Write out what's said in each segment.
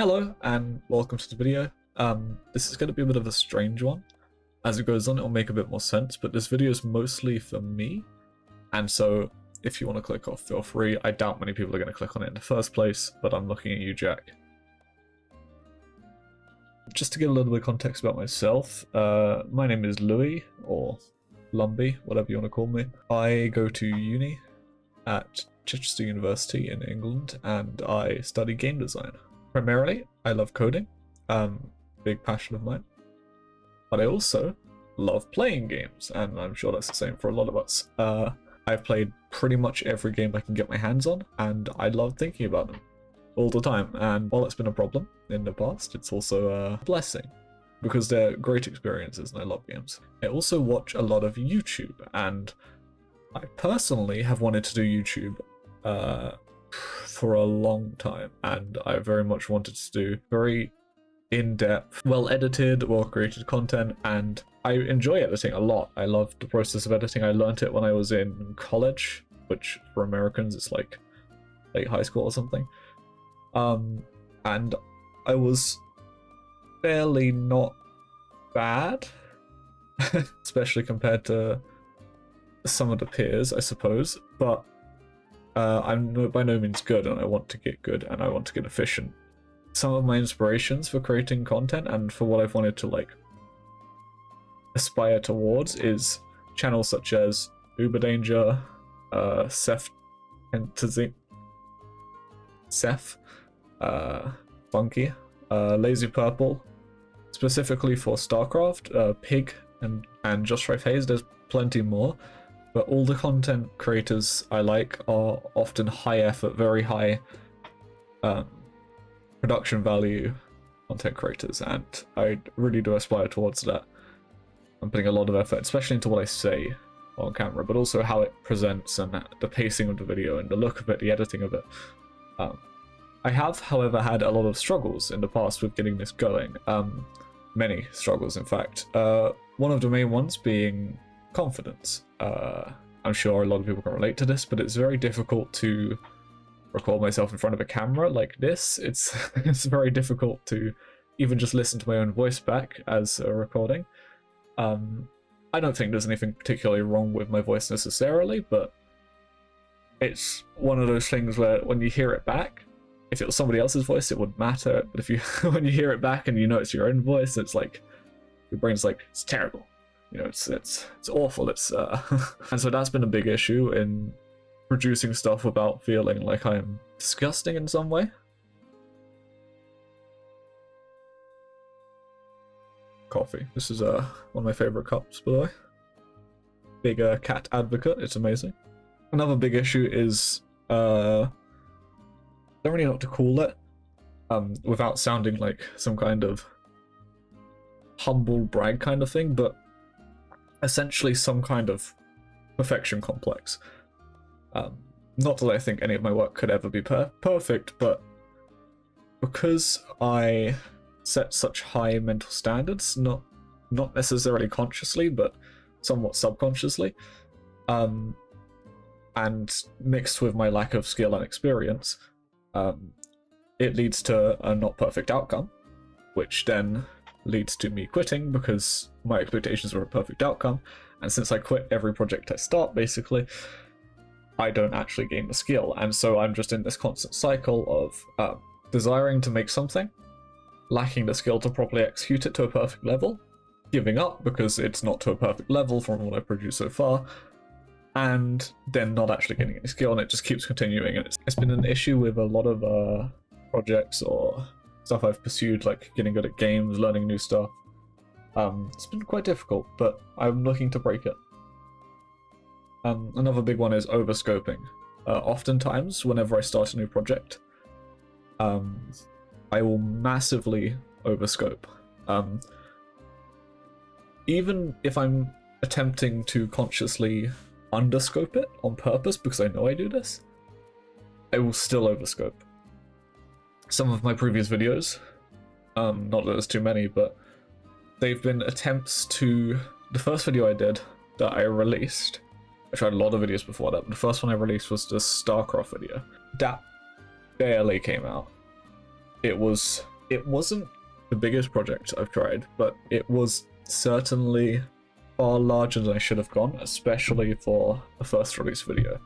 Hello and welcome to the video. This is going to be a bit of a strange one. As it goes on, it'll make a bit more sense, but this video is mostly for me, and so if you want to click off, feel free. I doubt many people are going to click on it in the first place, but I'm looking at you, Jack. Just to give a little bit of context about myself, my name is Louis, or Lumbie, whatever you want to call me. I go to uni at Chichester University in England, and I study game design. Primarily, I love coding, big passion of mine, but I also love playing games, and I'm sure that's the same for a lot of us. I've played pretty much every game I can get my hands on, and I love thinking about them all the time, and while it's been a problem in the past, it's also a blessing, because they're great experiences and I love games. I also watch a lot of YouTube, and I personally have wanted to do YouTube for a long time, and I very much wanted to do very in-depth, well-edited, well-created content, and I enjoy editing a lot. I love the process of editing. I learned it when I was in college, which for Americans it's like late high school or something. And I was fairly not bad, especially compared to some of the peers, I suppose, but I'm by no means good, and I want to get good, and I want to get efficient. Some of my inspirations for creating content and for what I've wanted to like aspire towards is channels such as Uberdanger, Seth, Funky, Lazy Purple, specifically for StarCraft, Pig, and Just Try Phase. There's plenty more. But all the content creators I like are often high effort, very high production value content creators, and I really do aspire towards that. I'm putting a lot of effort, especially into what I say on camera, but also how it presents and the pacing of the video and the look of it, the editing of it. I have, however, had a lot of struggles in the past with getting this going. Many struggles, in fact. One of the main ones being confidence. I'm sure a lot of people can relate to this, but it's very difficult to record myself in front of a camera like this. It's very difficult to even just listen to my own voice back as a recording. I don't think there's anything particularly wrong with my voice necessarily, but it's one of those things where when you hear it back, if it was somebody else's voice, it wouldn't matter. But if you when you hear it back and you know it's your own voice, it's like your brain's like, it's terrible. You know, it's awful. It's and so that's been a big issue in producing stuff without feeling like I'm disgusting in some way. Coffee. This is one of my favorite cups, by the way. Big cat advocate. It's amazing. Another big issue is I don't really know what to call it without sounding like some kind of humble brag kind of thing, but essentially some kind of perfection complex. Not that I think any of my work could ever be perfect, but because I set such high mental standards, not necessarily consciously, but somewhat subconsciously, and mixed with my lack of skill and experience, it leads to a not perfect outcome, which then leads to me quitting because my expectations were a perfect outcome, and since I quit every project I start, basically, I don't actually gain the skill, and so I'm just in this constant cycle of desiring to make something, lacking the skill to properly execute it to a perfect level, giving up because it's not to a perfect level from what I produced so far, and then not actually getting any skill, and it just keeps continuing, and it's been an issue with a lot of projects or stuff I've pursued, like getting good at games, learning new stuff. It's been quite difficult, but I'm looking to break it. Another big one is overscoping. Oftentimes, whenever I start a new project, I will massively overscope. Even if I'm attempting to consciously underscope it on purpose, because I know I do this, I will still overscope. Some of my previous videos, not that there's too many, but they've been attempts to... The first video I did that I released, I tried a lot of videos before that, but the first one I released was the StarCraft video. That barely came out. It was it wasn't the biggest project I've tried, but it was certainly far larger than I should have gone, especially for a first release video.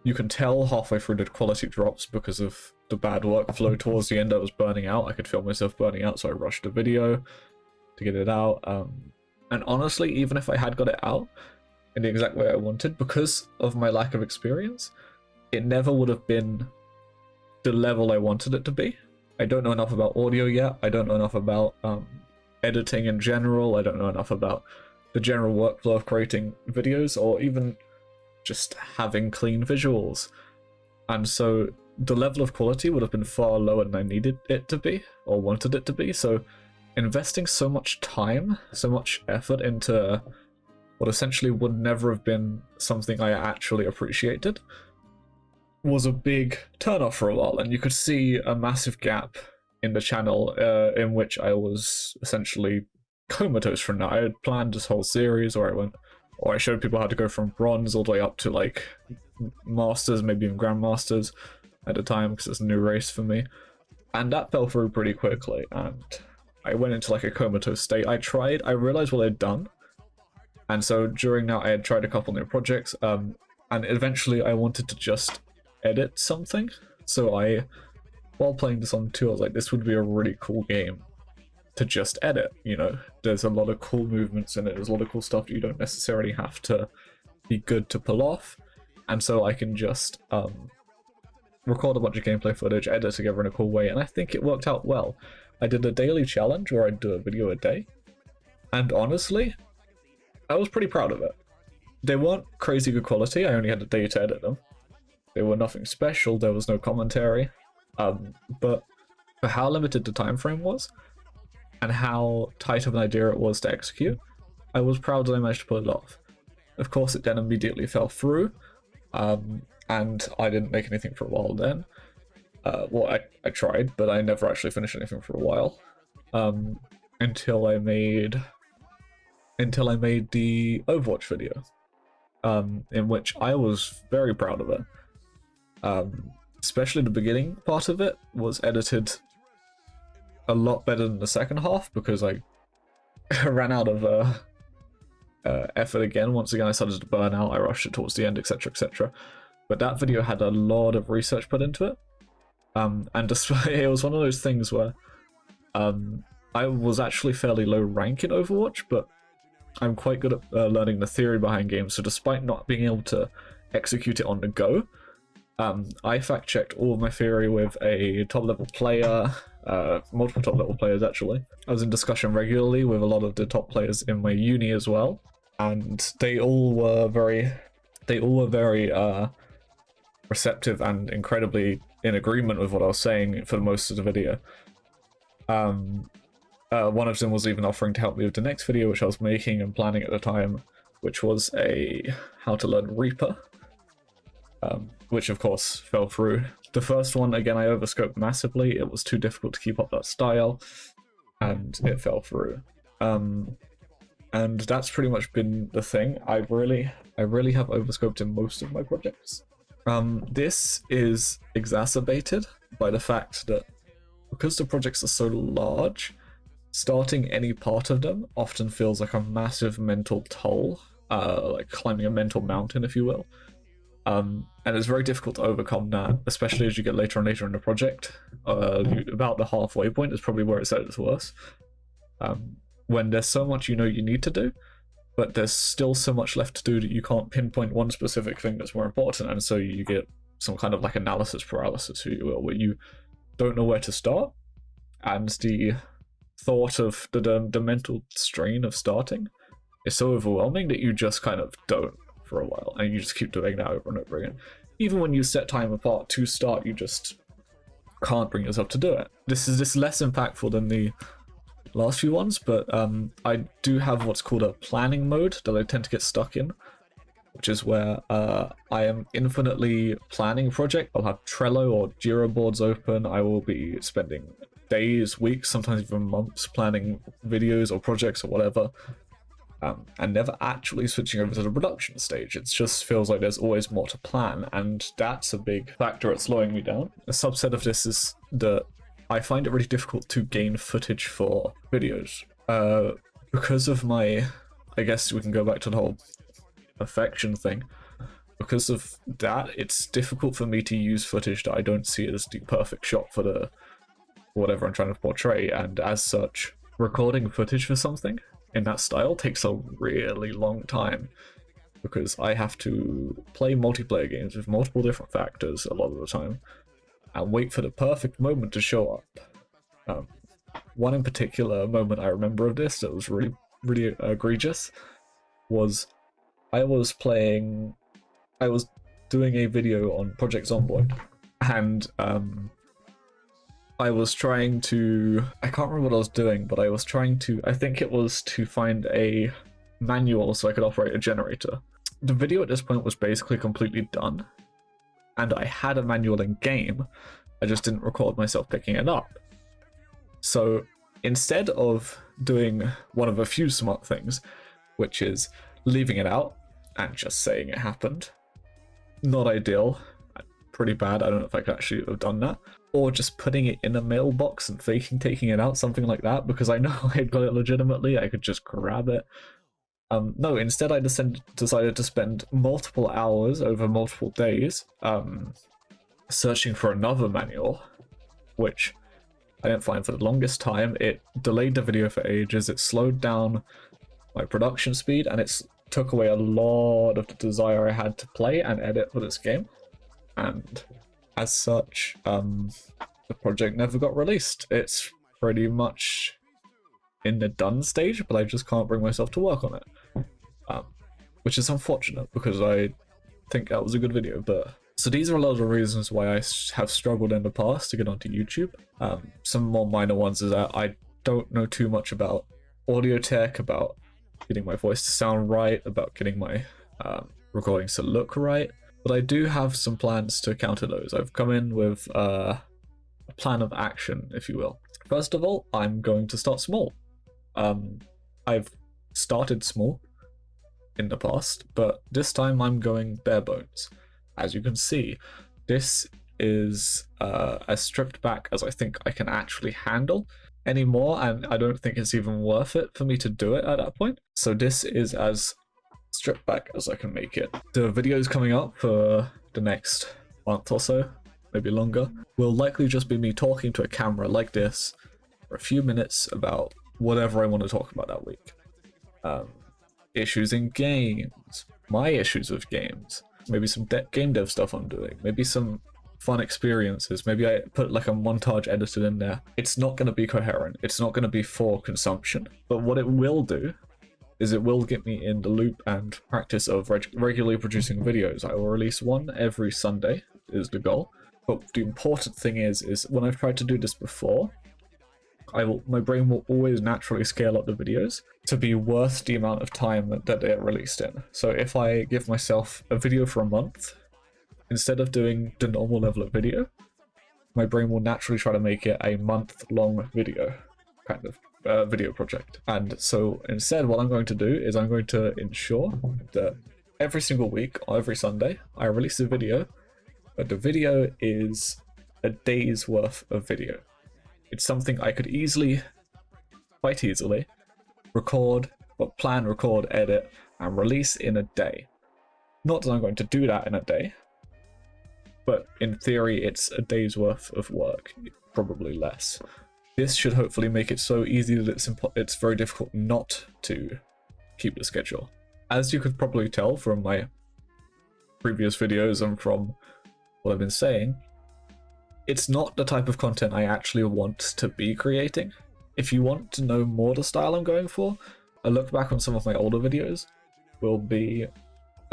You can tell halfway through the quality drops because of the bad workflow. Towards the end I was burning out. I could feel myself burning out, so I rushed the video to get it out. And honestly, even if I had got it out in the exact way I wanted, because of my lack of experience, it never would have been the level I wanted it to be. I don't know enough about audio yet. I don't know enough about editing in general. I don't know enough about the general workflow of creating videos, or even just having clean visuals. And so the level of quality would have been far lower than I needed it to be, or wanted it to be. So investing so much time, so much effort into what essentially would never have been something I actually appreciated was a big turnoff for a while. And you could see a massive gap in the channel in which I was essentially comatose from that. I had planned this whole series where I showed people how to go from bronze all the way up to like masters, maybe even grandmasters at the time, because it's a new race for me. And that fell through pretty quickly, and I went into like a comatose state. I realized what I'd done, and so during that I had tried a couple new projects, and eventually I wanted to just edit something. So while playing this on 2, I was like, this would be a really cool game to just edit. You know, there's a lot of cool movements in it, there's a lot of cool stuff that you don't necessarily have to be good to pull off, and so I can just record a bunch of gameplay footage, edit together in a cool way, and I think it worked out well. I did a daily challenge where I'd do a video a day, and honestly, I was pretty proud of it. They weren't crazy good quality, I only had a day to edit them. They were nothing special, there was no commentary, but for how limited the time frame was, and how tight of an idea it was to execute, I was proud that I managed to pull it off. Of course, it then immediately fell through, and I didn't make anything for a while then. Well, I tried, but I never actually finished anything for a while, until I made the Overwatch video, in which I was very proud of it. Especially the beginning part of it was edited a lot better than the second half, because I ran out of effort again. Once again, I started to burn out, I rushed it towards the end, etc, etc. But that video had a lot of research put into it. And despite it was one of those things where I was actually fairly low rank in Overwatch, but I'm quite good at learning the theory behind games, so despite not being able to execute it on the go, I fact-checked all of my theory with a top-level player, multiple top-level players actually. I was in discussion regularly with a lot of the top players in my uni as well, and they all were very receptive and incredibly in agreement with what I was saying for most of the video. One of them was even offering to help me with the next video, which I was making and planning at the time, which was a how to learn Reaper, which of course fell through. The first one, again, I overscoped massively. It was too difficult to keep up that style, and it fell through. And that's pretty much been the thing. I really have overscoped in most of my projects. This is exacerbated by the fact that because the projects are so large, starting any part of them often feels like a massive mental toll, like climbing a mental mountain, if you will. And it's very difficult to overcome that, especially as you get later and later in the project. About the halfway point is probably where it's at its worst. When there's so much you know you need to do, but there's still so much left to do that you can't pinpoint one specific thing that's more important, and so you get some kind of like analysis paralysis, if you will, where you don't know where to start, and the thought of the mental strain of starting is so overwhelming that you just kind of don't for a while, and you just keep doing that over and over again. Even when you set time apart to start, you just can't bring yourself to do it. This is less impactful than the last few ones, but I do have what's called a planning mode that I tend to get stuck in, which is where I am infinitely planning a project. I'll have Trello or Jira boards open. I will be spending days, weeks, sometimes even months planning videos or projects or whatever, and never actually switching over to the production stage. It just feels like there's always more to plan, and that's a big factor at slowing me down. A subset of this is that I find it really difficult to gain footage for videos. Because of my, I guess we can go back to the whole affection thing. Because of that, it's difficult for me to use footage that I don't see as the perfect shot for the whatever I'm trying to portray, and as such, recording footage for something in that style takes a really long time, because I have to play multiplayer games with multiple different factors a lot of the time, and wait for the perfect moment to show up. One in particular moment I remember of this that was really, really egregious was I was doing a video on Project Zomboid, and I was trying to, I can't remember what I was doing, but I was trying to, I think it was to find a manual so I could operate a generator. The video at this point was basically completely done, and I had a manual in game, I just didn't record myself picking it up. So instead of doing one of a few smart things, which is leaving it out and just saying it happened, not ideal, pretty bad, I don't know if I could actually have done that, or just putting it in a mailbox and faking taking it out, something like that, because I know I'd got it legitimately, I could just grab it. No, instead I decided to spend multiple hours over multiple days searching for another manual, which I didn't find for the longest time. It delayed the video for ages, it slowed down my production speed, and it took away a lot of the desire I had to play and edit for this game. And as such, the project never got released. It's pretty much in the done stage, but I just can't bring myself to work on it. Which is unfortunate, because I think that was a good video. But so these are a lot of the reasons why I have struggled in the past to get onto YouTube. Some more minor ones is that I don't know too much about audio tech, about getting my voice to sound right, about getting my recordings to look right. But I do have some plans to counter those. I've come in with a plan of action, if you will. First of all, I'm going to start small. I've started small in the past, but this time I'm going bare bones. As you can see, this is as stripped back as I think I can actually handle anymore, and I don't think it's even worth it for me to do it at that point. So this is as stripped back as I can make it. The videos coming up for the next month or so, maybe longer, will likely just be me talking to a camera like this for a few minutes about whatever I want to talk about that week. Issues in games, my issues with games, maybe some game dev stuff I'm doing, maybe some fun experiences, maybe I put like a montage edited in there. It's not going to be coherent, it's not going to be for consumption, but what it will do is it will get me in the loop and practice of regularly producing videos. I will release one every Sunday is the goal. But the important thing is when I've tried to do this before, my brain will always naturally scale up the videos to be worth the amount of time that they're released in. So if I give myself a video for a month, instead of doing the normal level of video, my brain will naturally try to make it a month-long video, kind of. Video project. And so instead what I'm going to do is I'm going to ensure that every single week or every Sunday I release a video, but the video is a day's worth of video. It's something I could quite easily record, edit, and release in a day. Not that I'm going to do that in a day, but in theory it's a day's worth of work, probably less. This should hopefully make it so easy that it's very difficult not to keep the schedule. As you could probably tell from my previous videos and from what I've been saying, it's not the type of content I actually want to be creating. If you want to know more the style I'm going for, a look back on some of my older videos will be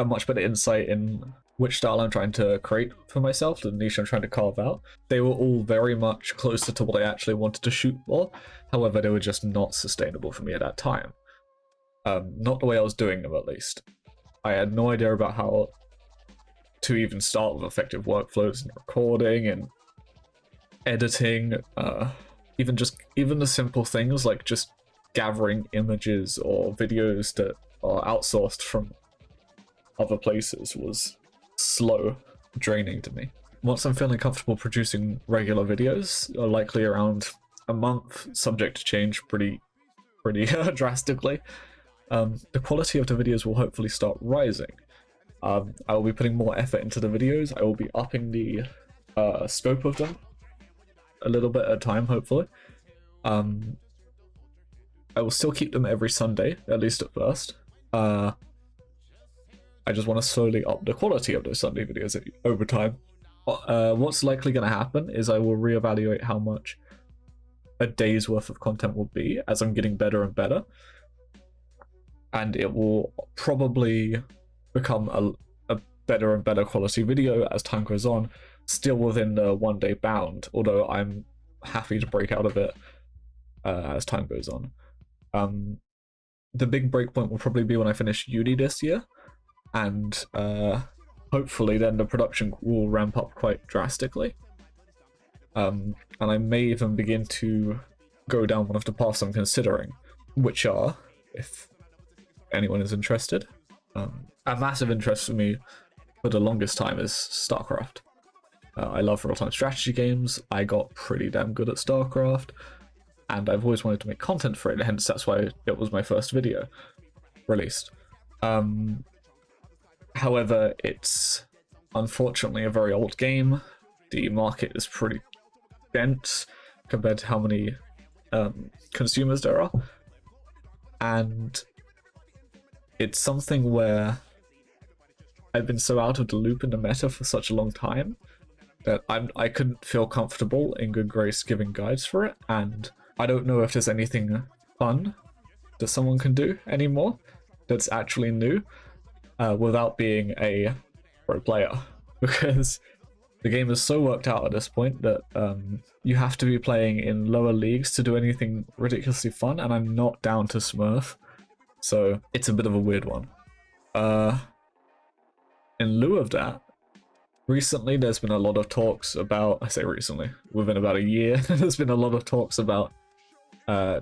a much better insight in which style I'm trying to create for myself, the niche I'm trying to carve out. They were all very much closer to what I actually wanted to shoot for, however they were just not sustainable for me at that time. Not the way I was doing them, at least. I had no idea about how to even start with effective workflows and recording and editing, even the simple things like just gathering images or videos that are outsourced from other places was slow, draining to me. once I'm feeling comfortable producing regular videos, likely around a month, subject to change pretty drastically, the quality of the videos will hopefully start rising. I will be putting more effort into the videos. I will be upping the scope of them a little bit at a time, hopefully. I will still keep them every Sunday, at least at first. I just want to slowly up the quality of those Sunday videos over time. What's likely going to happen is I will reevaluate how much a day's worth of content will be as I'm getting better and better. And it will probably become a better and better quality video as time goes on, still within the 1 day bound, although I'm happy to break out of it as time goes on. The big breakpoint will probably be when I finish uni this year, and hopefully then the production will ramp up quite drastically. And I may even begin to go down one of the paths I'm considering, which are, if anyone is interested, a massive interest for me for the longest time is StarCraft. I love real-time strategy games. I got pretty damn good at StarCraft, and I've always wanted to make content for it, hence that's why it was my first video released. However, it's unfortunately a very old game. The market is pretty dense compared to how many consumers there are, and it's something where I've been so out of the loop in the meta for such a long time that I couldn't feel comfortable in good grace giving guides for it, and I don't know if there's anything fun that someone can do anymore that's actually new without being a pro player, because the game is so worked out at this point that you have to be playing in lower leagues to do anything ridiculously fun, and I'm not down to Smurf, so it's a bit of a weird one. In lieu of that, recently there's been a lot of talks about, I say recently, within about a year, there's been a lot of talks about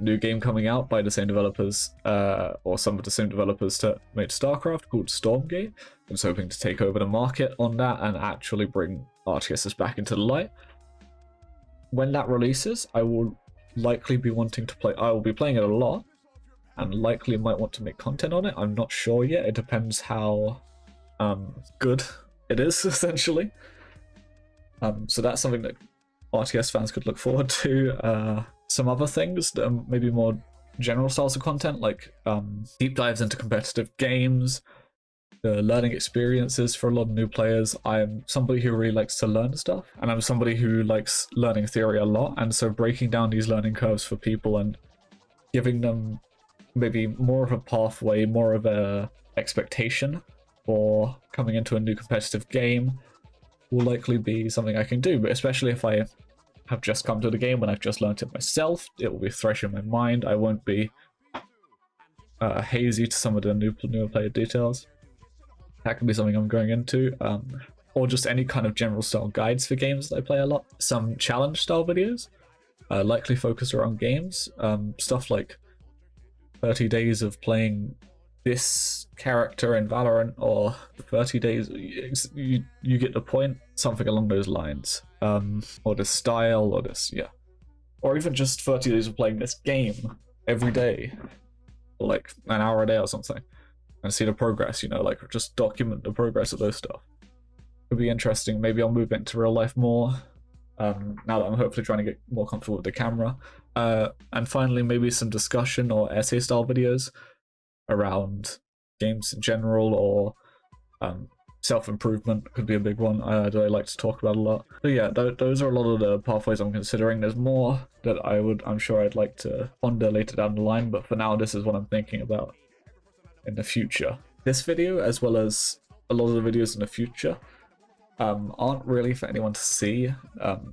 new game coming out by the same developers, or some of the same developers that made StarCraft, called Stormgate. I was hoping to take over the market on that and actually bring RTSs back into the light. When that releases, I will likely be wanting to play, I will be playing it a lot, and likely might want to make content on it. I'm not sure yet, it depends how good it is, essentially. So that's something that RTS fans could look forward to. Some other things that are maybe more general styles of content, like deep dives into competitive games, the learning experiences for a lot of new players. I'm somebody who really likes to learn stuff, and I'm somebody who likes learning theory a lot, and so breaking down these learning curves for people and giving them maybe more of a pathway, more of a expectation for coming into a new competitive game will likely be something I can do, but especially if I have just come to the game when I've just learned it myself, it will be fresh in my mind. I won't be hazy to some of the newer player details. That could be something I'm going into, or just any kind of general style guides for games that I play a lot. Some challenge style videos, likely focused around games, stuff like 30 days of playing this character in Valorant, or 30 days, you get the point, something along those lines, or this style, or this, yeah, or even just 30 days of playing this game every day, or like an hour a day or something, and see the progress, you know, like just document the progress of those stuff. Could be interesting. Maybe I'll move into real life more, now that I'm hopefully trying to get more comfortable with the camera. And finally, maybe some discussion or essay style videos around games in general, or self-improvement could be a big one that I like to talk about a lot. So yeah, those are a lot of the pathways I'm considering. There's more that I'm sure I'd like to ponder later down the line, but for now this is what I'm thinking about in the future. This video, as well as a lot of the videos in the future, aren't really for anyone to see.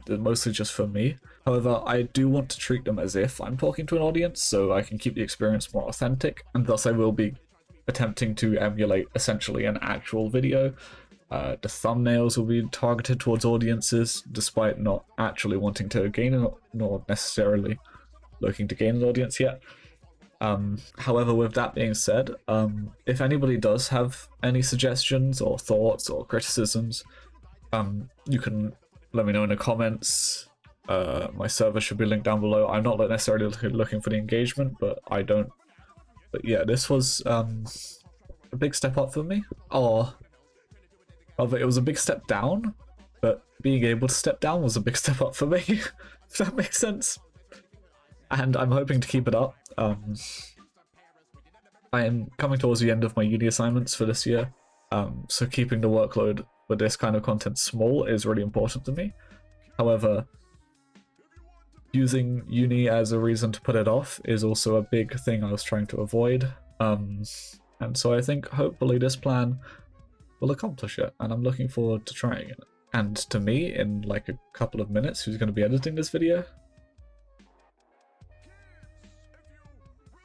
They're mostly just for me. However, I do want to treat them as if I'm talking to an audience, so I can keep the experience more authentic, and thus I will be attempting to emulate essentially an actual video. The thumbnails will be targeted towards audiences, despite not actually wanting to gain nor necessarily looking to gain an audience yet. However, with that being said, if anybody does have any suggestions or thoughts or criticisms, you can let me know in the comments. My server should be linked down below. I'm not necessarily looking for the engagement, but yeah, this was a big step up for me. Or it was a big step down, but being able to step down was a big step up for me, if that makes sense. And I'm hoping to keep it up. I am coming towards the end of my uni assignments for this year, so keeping the workload with this kind of content small is really important to me. However, using uni as a reason to put it off is also a big thing I was trying to avoid. And so I think hopefully this plan will accomplish it, and I'm looking forward to trying it. And to me, in like a couple of minutes, who's going to be editing this video,